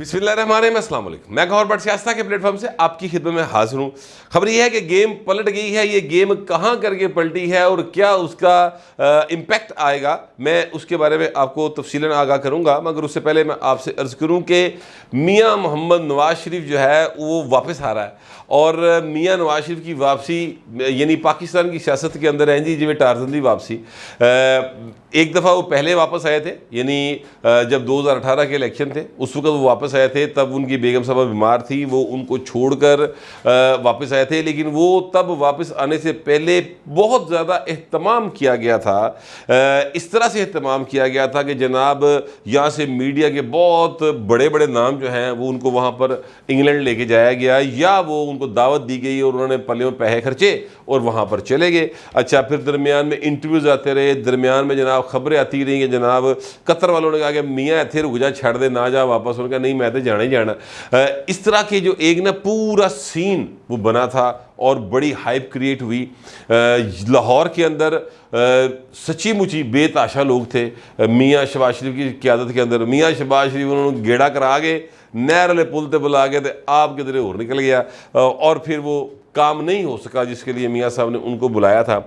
बिस्मिल्लाहिर्रहमानिर्रहीम, अस्सलाम वालेकुम। मैं गौहर भट्ट सियासत के प्लेटफॉर्म से आपकी खिदमत में हाजिर हूँ। खबर यह है कि गेम पलट गई है। ये गेम कहाँ करके पलटी है और क्या उसका इम्पैक्ट आएगा, मैं उसके बारे में आपको तफसीलन आगाह करूँगा। मगर उससे पहले मैं आपसे अर्ज़ करूँ कि मियाँ मोहम्मद नवाज़ शरीफ जो है वो वापस आ रहा है। और मियाँ नवाज़ शरीफ की वापसी यानी पाकिस्तान की सियासत के अंदर है जी जिਵੇਂ टारज़न दी वापसी। एक दफ़ा वो पहले वापस आए थे, यानी जब 2018 के इलेक्शन थे उस वक्त वो वापस आए थे। तब उनकी बेगम साहबा बीमार थी, वो उनको छोड़कर वापस आए थे। लेकिन वो तब वापस आने से पहले बहुत ज़्यादा एहतमाम किया गया था। इस तरह से एहतमाम किया गया था कि जनाब यहाँ से मीडिया के बहुत बड़े बड़े नाम जो हैं वो उनको वहाँ पर इंग्लैंड लेके जाया गया, या वो उनको दावत दी गई और उन्होंने पल्ले में पैसे खर्चे और वहाँ पर चले गए। अच्छा, फिर दरमियान में इंटरव्यूज़ आते रहे, दरमियान में जनाब खबरें आती रही कि जनाब कतर वालों ने कहा कि मियाँ इतने रुक जा, छड़ दे, ना जा वापस। उन्होंने कहा नहीं, मैं तो जाना ही जाना। इस तरह के जो एक ना पूरा सीन वो बना था और बड़ी हाइप क्रिएट हुई। लाहौर के अंदर सच्ची मुची बेताशा लोग थे मियाँ शहबाज शरीफ की क़यादत के अंदर। मियाँ शहबाज शरीफ उन्होंने गेड़ा करा के नहर वाले पुल पर बुला के आप किधरे और निकल गया, और फिर वो काम नहीं हो सका जिसके लिए मियाँ साहब ने उनको बुलाया था।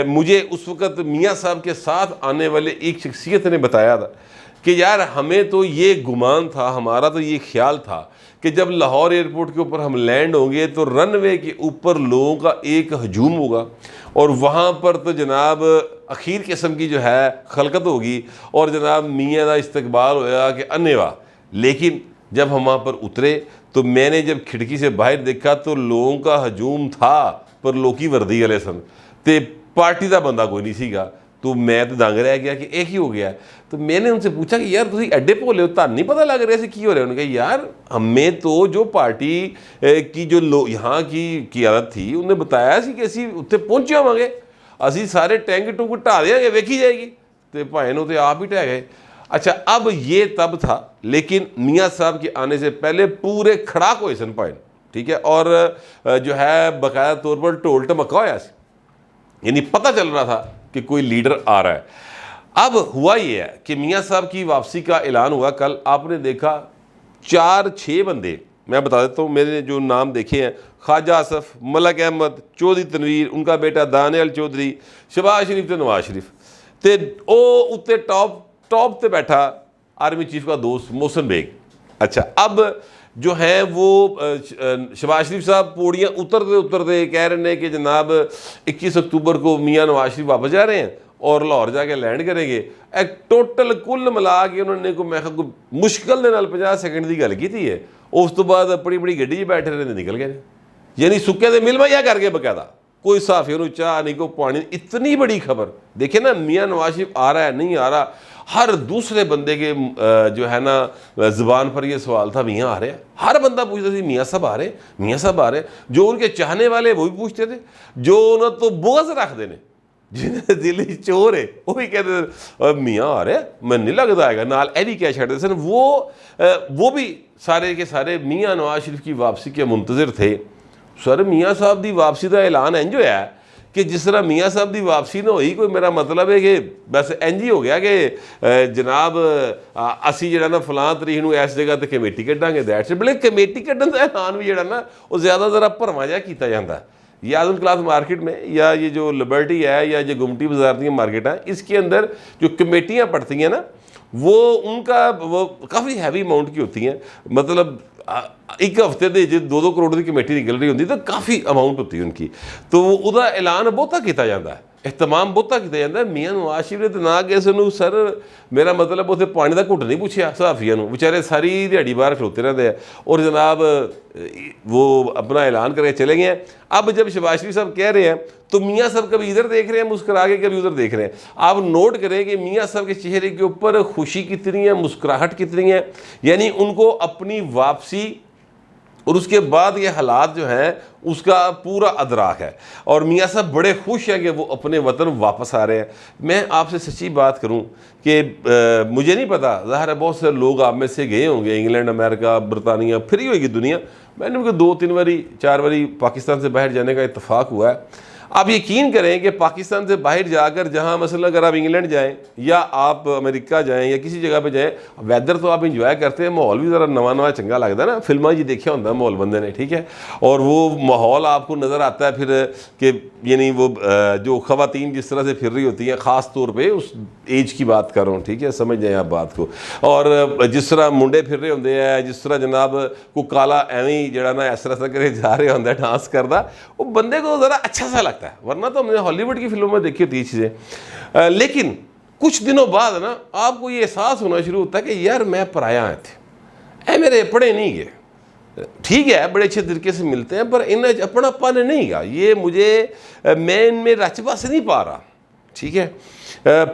मुझे उस वक़्त मियाँ साहब के साथ आने वाले एक शख्सियत ने बताया था कि यार हमें तो ये गुमान था, हमारा तो ये ख्याल था कि जब लाहौर एयरपोर्ट के ऊपर हम लैंड होंगे तो रनवे के ऊपर लोगों का एक हजूम होगा और वहाँ पर तो जनाब अखीर किस्म की जो है खलकत होगी और जनाब मियाँ का इस्तकबाल होया कि अन्नेवा। लेकिन जब हम वहाँ पर उतरे तो मैंने जब खिड़की से बाहर देखा तो लोगों का हजूम था, पर लोकी वर्दी वाले सन ते पार्टी का बंदा कोई नहीं सीगा। तो मैं तो दंग रह गया कि एक ही हो गया। तो मैंने उनसे पूछा कि यार तुम एडे भोले हो, तुहानू नहीं पता लग रहा की हो रहा है? उन्होंने कहा यार हमें तो जो पार्टी की जो यहाँ की क़यादत थी उन्हें बताया सी कि असी उत्थे पहुँचे होवांगे, असी सारे टैंक टूंक ढा देंगे, वेखी जाएगी। तो भाई ने तो आप ही ढह गए। अच्छा, अब ये तब था, लेकिन मियाँ साहब के आने से पहले पूरे खड़ाक हुए सन भाई, ठीक है। और जो है बाकायदा तौर पर ढोल ढमक्का होया सी, यानी पता चल रहा था कि कोई लीडर आ रहा है। अब हुआ ये है कि मियाँ साहब की वापसी का ऐलान हुआ कल। आपने देखा 4-6 बंदे, मैं बता देता हूँ मेरे जो नाम देखे हैं, ख्वाजा आसफ, मलक अहमद, चौधरी तनवीर, उनका बेटा दानियल चौधरी, शहबाज शरीफ तो नवाज शरीफ ते ओ उत्ते टॉप पे बैठा आर्मी चीफ का दोस्त मोहसिन बेग। अच्छा, अब जो है वो शहबाज शरीफ साहब पौड़ियाँ उतरते उतरते कह रहे हैं कि जनाब 21 अक्टूबर को मियाँ नवाज शरीफ वापस जा रहे हैं और लाहौर जाके लैंड करेंगे। एक टोटल कुल मिला के उन्होंने को मैं को मुश्किल दे नाल 50 सेकंड की गल की थी है। उस तो बाद अपनी बड़ी गड्डी बैठे रहे निकल गए, यानी सुक्के दे मिलवा या करके बकायदा कोई साफियों चाह नहीं, को पानी। इतनी बड़ी खबर देखे ना, मियाँ नवाज शरीफ आ रहा है नहीं आ रहा, हर दूसरे बंदे के जो है ना ज़ुबान पर ये सवाल था मियाँ आ रहे हैं। हर बंदा पूछता था मियाँ साहब आ रहे, मियाँ साहब आ रहे। जो उनके चाहने वाले वो भी पूछते थे, जो उन्होंने तो बोझ रख देने, जिन्हें दिल चोर है वो भी कहते थे मियाँ आ रहे, मैं नहीं लगता आएगा नाल एडी क्या छड़ते सन। वो भी सारे के सारे मियाँ नवाज शरीफ की वापसी के मुंतज़िर थे। सर मियाँ साहब की वापसी का ऐलान इंज होया कि जिस तरह मियाँ साहब की वापसी ना हुई, कोई मेरा मतलब है कि बस इंज ही हो गया कि जनाब असी जो ना फलां तरीक नूं इस जगह ते कमेटी कड्डांगे। दैट्स बल्कि कमेटी कड्डण का ऐलान भी जो ना वो ज़्यादा ज़रा भरवां जिहा कीता जाता है। ये आज़म क्लास मार्केट में या ये जो लिबर्टी है या जो गुमटी बाजार की मार्केट है, इसके अंदर जो कमेटियाँ पड़ती हैं ना वो उनका वो काफ़ी हैवी अमाउंट की होती हैं। मतलब एक हफ्ते के जो 2-2 करोड़ की कमेटी निकल रही होती तो काफ़ी अमाउंट होती है उनकी। तो वह ऐलान बहुता किया जाता है, एहतमाम बहुता किया जाता है। मियाँ नवाज शरीफ ने तो ना किसी को सर मेरा मतलब उसे पानी का घुट नहीं पूछा सहाफिया को, बेचारे सारी दिहाड़ी बाहर खलोते रहते हैं और जनाब वो अपना ऐलान करके चले गए हैं। अब जब शहबाज शरीफ साहब कह रहे हैं तो मियाँ साहब कभी इधर देख रहे हैं मुस्कुरा के, कभी उधर देख रहे हैं। आप नोट करें कि मियाँ साहब के चेहरे के ऊपर खुशी कितनी है, मुस्कुराहट कितनी है, यानी उनको अपनी वापसी और उसके बाद ये हालात जो हैं उसका पूरा अदराक है। और मियाँ साहब बड़े खुश हैं कि वो अपने वतन वापस आ रहे हैं। मैं आपसे सच्ची बात करूं कि मुझे नहीं पता, ज़ाहिर है बहुत से लोग आप में से गए होंगे इंग्लैंड, अमेरिका, बरतानिया, फिर ही होगी दुनिया। मैंने उनको 2-3 बारी 4 बारी पाकिस्तान से बाहर जाने का इत्तफाक हुआ है। आप यकीन करें कि पाकिस्तान से बाहर जाकर जहां मसलन अगर आप इंग्लैंड जाएं या आप अमेरिका जाएं या किसी जगह पे जाएं, वेदर तो आप इंजॉय करते हैं, माहौल भी ज़रा नवा नवा चंगा लगता है ना, फिल्मा जी देखा होता है माहौल बंदे ने, ठीक है, और वो माहौल आपको नज़र आता है फिर कि यानी वो जो ख़वातीन जिस तरह से फिर रही होती हैं, ख़ास तौर पर उस एज की बात कर रहा हूँ, ठीक है, समझ जाएँ आप बात को, और जिस तरह मुंडे फिर रहे होंगे हैं, जिस तरह जनाब को काला एवं जरा ना ऐसा ऐसा करे जा रहे होंगे डांस करता, वो बंदे को ज़रा अच्छा सा लगता है, वरना तो हमने हॉलीवुड की फिल्मों में देखी होती है चीज़ें। लेकिन कुछ दिनों बाद ना आपको ये एहसास होना शुरू होता है कि यार मैं पराया आए थे, मेरे अपने नहीं गए, ठीक है बड़े अच्छे तरीके से मिलते हैं पर इन अपनापन नहीं गा, ये मुझे मैं इनमें रचबा से नहीं पा रहा, ठीक है।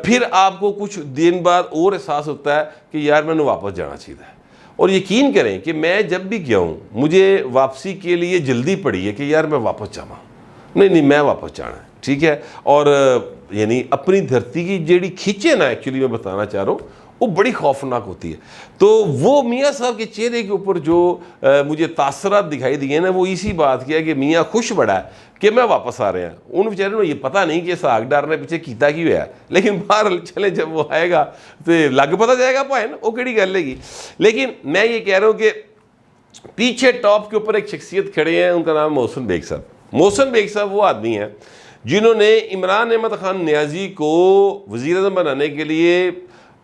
फिर आपको कुछ दिन बाद और एहसास होता है कि यार मैंने वापस जाना चाहिए। और यकीन करें कि मैं जब भी गया हूँ मुझे वापसी के लिए जल्दी पड़ी है कि यार मैं वापस जावा, नहीं मैं वापस जाना है, ठीक है। और यानी अपनी धरती की जेड़ी खींचे ना, एक्चुअली मैं बताना चाह रहा हूँ वो बड़ी खौफनाक होती है। तो वो मियाँ साहब के चेहरे के ऊपर जो मुझे तासरात दिखाई दिए ना, वो इसी बात की है कि मियाँ खुश बड़ा है कि मैं वापस आ रहे हैं। उन बेचारे को ये पता नहीं कि साग डारने पीछे कीता क्यों है, लेकिन बाहर चले जब वो आएगा तो लग पता जाएगा भाई ना वो कड़ी गल लेगी। लेकिन मैं ये कह रहा हूँ कि पीछे टॉप के ऊपर एक शख्सियत खड़े हैं, उनका नाम मोहसिन बेग साहब। मोहसिन बेग साहब वो आदमी हैं जिन्होंने इमरान अहमद खान नियाजी को वज़ीर-ए-आज़म बनाने के लिए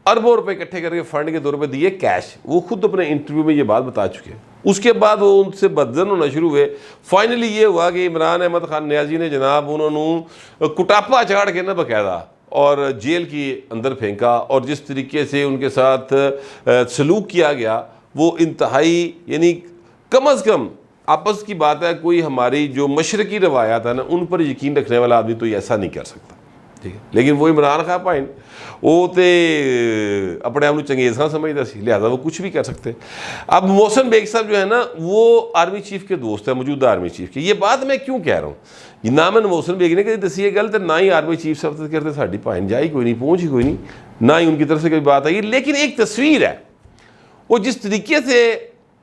अरबों रुपए इकट्ठे करके फंड के तौर पे दिए कैश। वो खुद अपने इंटरव्यू में ये बात बता चुके हैं। उसके बाद वो उनसे बदजन होना शुरू हुए। फाइनली ये हुआ कि इमरान अहमद खान नियाजी ने जनाब उन्होंने कुटापा चाड़ के ना बाकायदा और जेल के अंदर फेंका, और जिस तरीके से उनके साथ सलूक किया गया वो इंतहाई, यानी कम अज़ कम आपस की बात है, कोई हमारी जो मशरकी रवायात है ना उन पर यकीन रखने वाला आदमी तो ऐसा नहीं कर सकता, ठीक है। लेकिन वो इमरान खान भाई वो तो अपने आप को चंगेज़ खान समझता सी, लिहाजा वो कुछ भी कर सकते। अब मोहसिन बेग साहब जो है ना वो आर्मी चीफ के दोस्त है, मौजूदा आर्मी चीफ के। ये बात मैं क्यों कह रहा हूँ, ना मैंने मोहसिन बेग ने कभी दसी है गल, तो ना ही आर्मी चीफ साहब से करते साड़ी भाई जाई कोई नहीं, पहुँच ही कोई नहीं, ना ही उनकी तरफ से कोई बात आई। लेकिन एक तस्वीर है, वो जिस तरीके से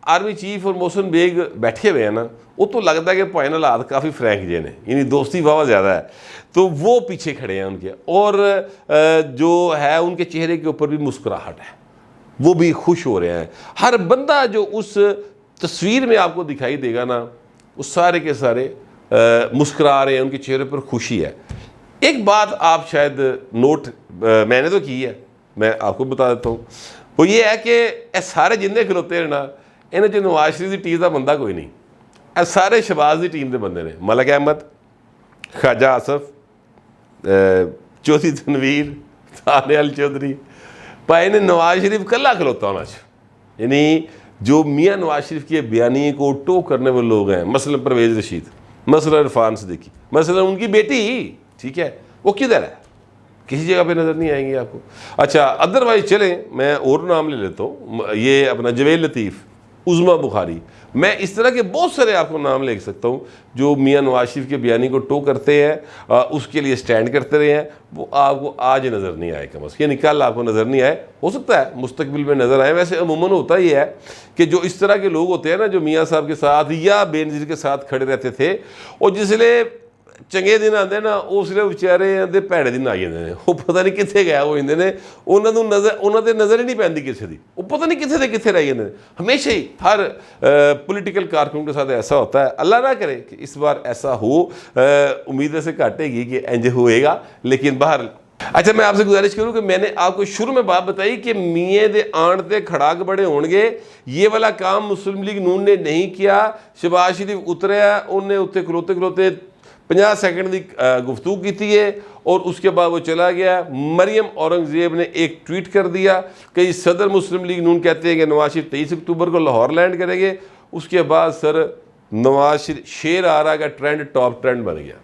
आर्मी चीफ और मोहसिन बेग बैठे हुए हैं ना, वो तो लगता है कि भाई हालात काफ़ी फ्रैंक जे ने, यानी दोस्ती वाह ज़्यादा है। तो वो पीछे खड़े हैं उनके, और जो है उनके चेहरे के ऊपर भी मुस्कुराहट है, वो भी खुश हो रहे हैं। हर बंदा जो उस तस्वीर में आपको दिखाई देगा ना, वो सारे के सारे मुस्कुरा रहे हैं, उनके चेहरे पर खुशी है। एक बात आप शायद नोट मैंने तो की है, मैं आपको बता देता हूँ, वो ये है कि सारे जिन्ने खलोते हैं ना, इन्हें जो नवाज शरीफ की टीम का बंदा कोई नहीं, सारे शहबाज की टीम के बंदे ने। मलिक अहमद, ख्वाजा आसफ, चौधरी तनवीर, तानियाल चौधरी, भाई ने नवाज शरीफ कला खलोता होना, यानी जो मियाँ नवाज शरीफ की बयानी को टो करने वाले लोग हैं, मसलन परवेज़ रशीद, मसलन इरफान सिद्दीकी, मसलन उनकी बेटी, ठीक है, वो किधर है, किसी जगह पे नज़र नहीं आएंगे आपको। अच्छा अदरवाइज चलें मैं और नाम ले लेता हूँ, ये अपना जवेद लतीफ़, उज़मा बुखारी, मैं इस तरह के बहुत सारे आपको नाम ले सकता हूँ जो मियाँ नवाज शरीफ के बयानी को टो करते हैं, उसके लिए स्टैंड करते रहे हैं। वो आपको आज नज़र नहीं आए, कम यानी कल आपको नज़र नहीं आए, हो सकता है मुस्तकबिल में नज़र आए। वैसे अमूमन होता ही है कि जो इस तरह के लोग होते हैं ना, जो मियाँ साहब के साथ या बेनज़ीर के साथ खड़े रहते थे, और जिसले चंगे दिन आते ना उसले बेचारे आते भैड़े दिन आई जाते हैं, वो पता नहीं कितने गया हो जाते हैं, उन्होंने नज़र ही नहीं पैंती किसी की, वो पता नहीं कितने कितने रह जाते हैं। हमेशा ही हर पॉलिटिकल कारकुन के साथ ऐसा होता है। अल्लाह ना करे कि इस बार ऐसा हो, उम्मीद ऐसे घटेगी कि इंज होएगा, लेकिन बाहर। अच्छा मैं आपसे गुजारिश करूँ कि मैंने आपको शुरू में बात बताई कि मियाँ दे आण ते खड़ाक बड़े होंगे, ये वाला काम मुस्लिम लीग नून ने नहीं किया। शहबाज शरीफ उतरिया, उन्हें उत्ते खलोते खलोते 50 सेकंड की गुफ्तगू की है और उसके बाद वो चला गया। मरियम औरंगज़ेब ने एक ट्वीट कर दिया कि सदर मुस्लिम लीग नून कहते हैं कि नवाज शरीफ 23 अक्टूबर को लाहौर लैंड करेंगे। उसके बाद सर नवाज शरीफ शेर आ रहा का ट्रेंड टॉप ट्रेंड बन गया।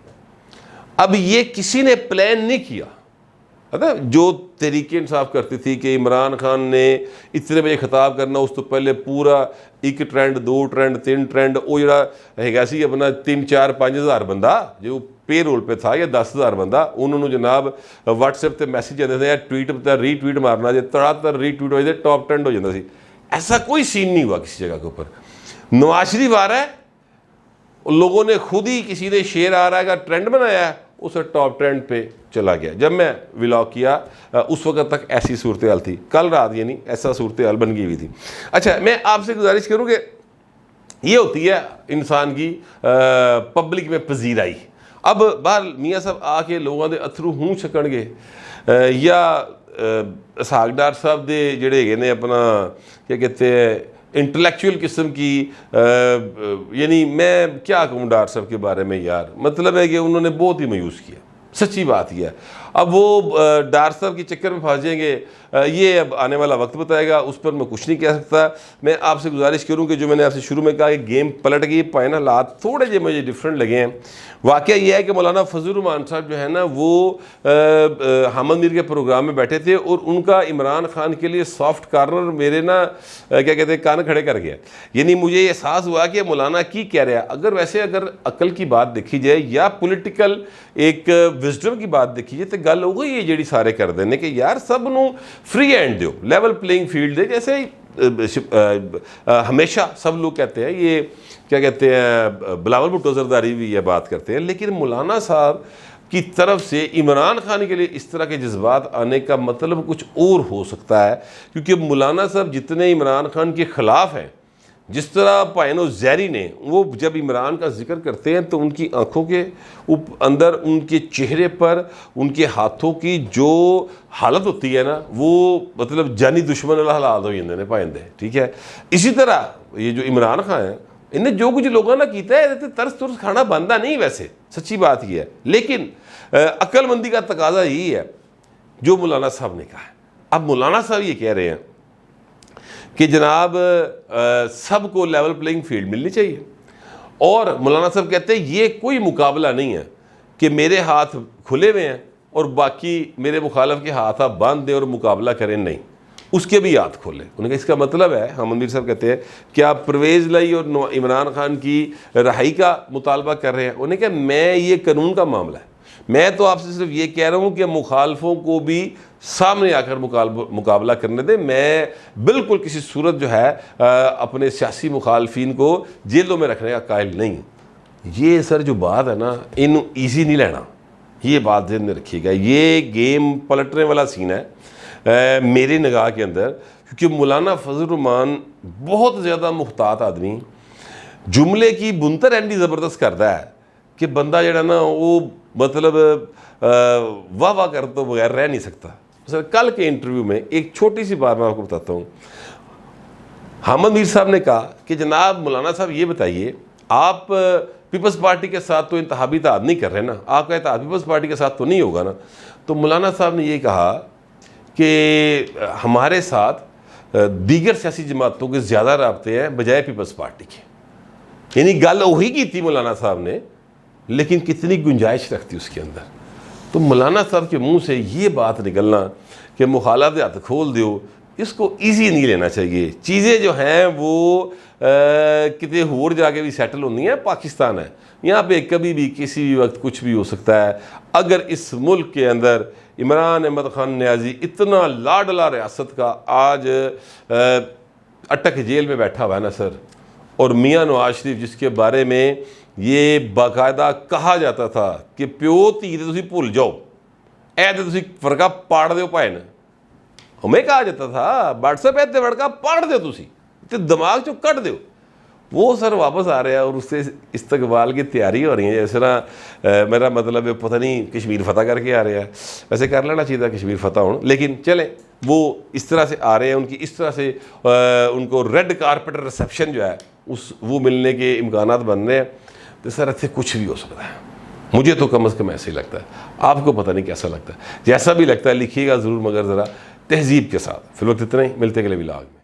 अब ये किसी ने प्लान नहीं किया, है ना। जो तरीके इंसाफ करती थी कि इमरान खान ने इतने बजे खिताब करना, उस तो पहले पूरा एक ट्रेंड, 2 ट्रेंड, 3 ट्रेंड, वो जरा हैगा सी अपना 3, 4, 5 हज़ार बंदा जो पे रोल पे था, या 10,000 बंदा, उन्होंने जनाब व्हाट्सएप पर मैसेज आते थे, ट्वीट पर रीट्वीट मारना, जो तड़ातर रीट्वीट हो जाते, टॉप ट्रेंड हो जाता सी। ऐसा कोई सीन नहीं हुआ किसी जगह के ऊपर। नवाज शरीफ आ रहा है, लोगों ने खुद ही, किसी ने शेयर आ रहा है का ट्रेंड बनाया है, उसे टॉप ट्रेंड पे चला गया। जब मैं व्लॉग किया उस वक्त तक ऐसी सूरत हाल थी, कल रात यानी ऐसा सूरत हाल बन गई हुई थी। अच्छा, मैं आपसे गुजारिश करूँ कि ये होती है इंसान की पब्लिक में पजीराई। अब बाहर मियाँ साहब आके लोगों के अथरू हूँ छकणगे या सागडार साहब दे जेड़े हैगे ने अपना क्या कहते हैं इंटेलेक्चुअल किस्म की, यानी मैं क्या कहूँ डार साहब के बारे में यार, मतलब है कि उन्होंने बहुत ही मायूस किया, सच्ची बात ही है। अब वो डार साहब के चक्कर में फंस जाएंगे, ये अब आने वाला वक्त बताएगा, उस पर मैं कुछ नहीं कह सकता। मैं आपसे गुजारिश करूं कि जो मैंने आपसे शुरू में कहा कि गेम पलट गई, पाए ना हालात थोड़े जे मुझे डिफरेंट लगे हैं। वाकया ये है कि मौलाना फजल रहमान साहब जो है ना वो हामिद मीर के प्रोग्राम में बैठे थे और उनका इमरान खान के लिए सॉफ्ट कॉर्नर मेरे ना क्या कहते हैं कान खड़े कर गया। यानी मुझे ये एहसास हुआ कि मौलाना की कह रहा है। अगर वैसे अगर अकल की बात देखी जाए या पॉलिटिकल एक विजडम की बात देखी जाए तो गल हो गई ये जी सारे कर देने कि यार सब नू फ्री हैंड दो, लेवल प्लेइंग फील्ड दे। जैसे हमेशा सब लोग कहते हैं, ये क्या कहते हैं बिलावल भुट्टो जरदारी भी ये बात करते हैं, लेकिन मौलाना साहब की तरफ से इमरान खान के लिए इस तरह के जज्बात आने का मतलब कुछ और हो सकता है। क्योंकि मौलाना साहब जितने इमरान खान के ख़िलाफ़ हैं, जिस तरह पायनो जैरी ने वो जब इमरान का जिक्र करते हैं तो उनकी आंखों के अंदर, उनके चेहरे पर, उनके हाथों की जो हालत होती है ना, वो मतलब जानी दुश्मन वाला हालात हो जाते हैं पाएंदे। ठीक है, इसी तरह ये जो इमरान खान है, इन्हें जो कुछ लोगों ने किया है तरस तुरस खाना बनता नहीं, वैसे सच्ची बात ही है। लेकिन अक्लमंदी का तकाजा यही है जो मौलाना साहब ने कहा है। अब मौलाना साहब ये कह रहे हैं कि जनाब सबको लेवल प्लेइंग फील्ड मिलनी चाहिए, और मौलाना साहब कहते हैं ये कोई मुकाबला नहीं है कि मेरे हाथ खुले हुए हैं और बाकी मेरे मुखालफ के हाथ आप बांध दें और मुकाबला करें, नहीं, उसके भी हाथ खोले। उन्होंने कहा इसका मतलब है, हामिद मीर साहब कहते हैं कि आप परवेज़ लाई और इमरान खान की रहाई का मुतालबा कर रहे हैं। उन्होंने कहा मैं ये कानून का मामला है, मैं तो आपसे सिर्फ ये कह रहा हूँ कि मुखालफों को भी सामने आकर मुकाबला करने दें। मैं बिल्कुल किसी सूरत जो है अपने सियासी मुखालफिन को जेलों में रखने का कायल नहीं। ये सर जो बात है ना, इन ईजी नहीं लेना, ये बात ध्यान में रखिएगा। ये गेम पलटने वाला सीन है मेरी निगाह के अंदर, क्योंकि मौलाना फजल रहमान बहुत ज़्यादा मुख्तात आदमी, जुमले की बुनतर एंडी ज़बरदस्त करता है कि बंदा जड़ा ना वो मतलब वाह वाह कर तो बगैर रह नहीं सकता। सर कल के इंटरव्यू में एक छोटी सी बात मैं आपको बताता हूँ। हामिद मीर साहब ने कहा कि जनाब मौलाना साहब ये बताइए, आप पीपल्स पार्टी के साथ तो इंतहाबी इत्तेहाद नहीं कर रहे ना, आपका इत्तेहाद पीपल्स पार्टी के साथ तो नहीं होगा ना। तो मौलाना साहब ने ये कहा कि हमारे साथ दीगर सियासी जमातों के ज़्यादा राब्ते हैं बजाय पीपल्स पार्टी के। यानी गल वही की थी मौलाना साहब ने, लेकिन कितनी गुंजाइश रखती उसके अंदर। तो मौलाना साहब के मुंह से ये बात निकलना कि मुखालफत हाथ खोल दो, इसको इजी नहीं लेना चाहिए। चीज़ें जो हैं वो कितने होर जाके भी सेटल होनी है। पाकिस्तान है, यहाँ पे कभी भी किसी भी वक्त कुछ भी हो सकता है। अगर इस मुल्क के अंदर इमरान अहमद खान न्याजी इतना लाडला रियासत का आज अटक जेल में बैठा हुआ है ना सर, और मियाँ नवाज शरीफ जिसके बारे में ये बाकायदा कहा जाता था कि प्यो धी तो भुल जाओ, ऐ तो फड़का पाड़ दो भाई ने, हमें कहा जाता था व्हाट्सएप है फड़का पाड़ दो तो दिमाग चो कट दो। वो सर वापस आ रहा है और उससे इस्तकबाल की तैयारी हो रही है। जैसे ना मेरा मतलब पता नहीं कश्मीर फतह करके आ रहा है, वैसे कर लेना चाहिए था कश्मीर फतह हो, लेकिन चलें वो इस तरह से आ रहे हैं, उनकी इस तरह से उनको रेड कारपेट रिसेप्शन जो है उस वो मिलने के इम्कानात बन रहे हैं। तो सर ऐसे कुछ भी हो सकता है, मुझे तो कम अज़ कम ऐसे ही लगता है। आपको पता नहीं कैसा लगता है, जैसा भी लगता है लिखिएगा ज़रूर, मगर ज़रा तहजीब के साथ। फिर वक्त इतना ही, मिलते अगले व्लॉग में।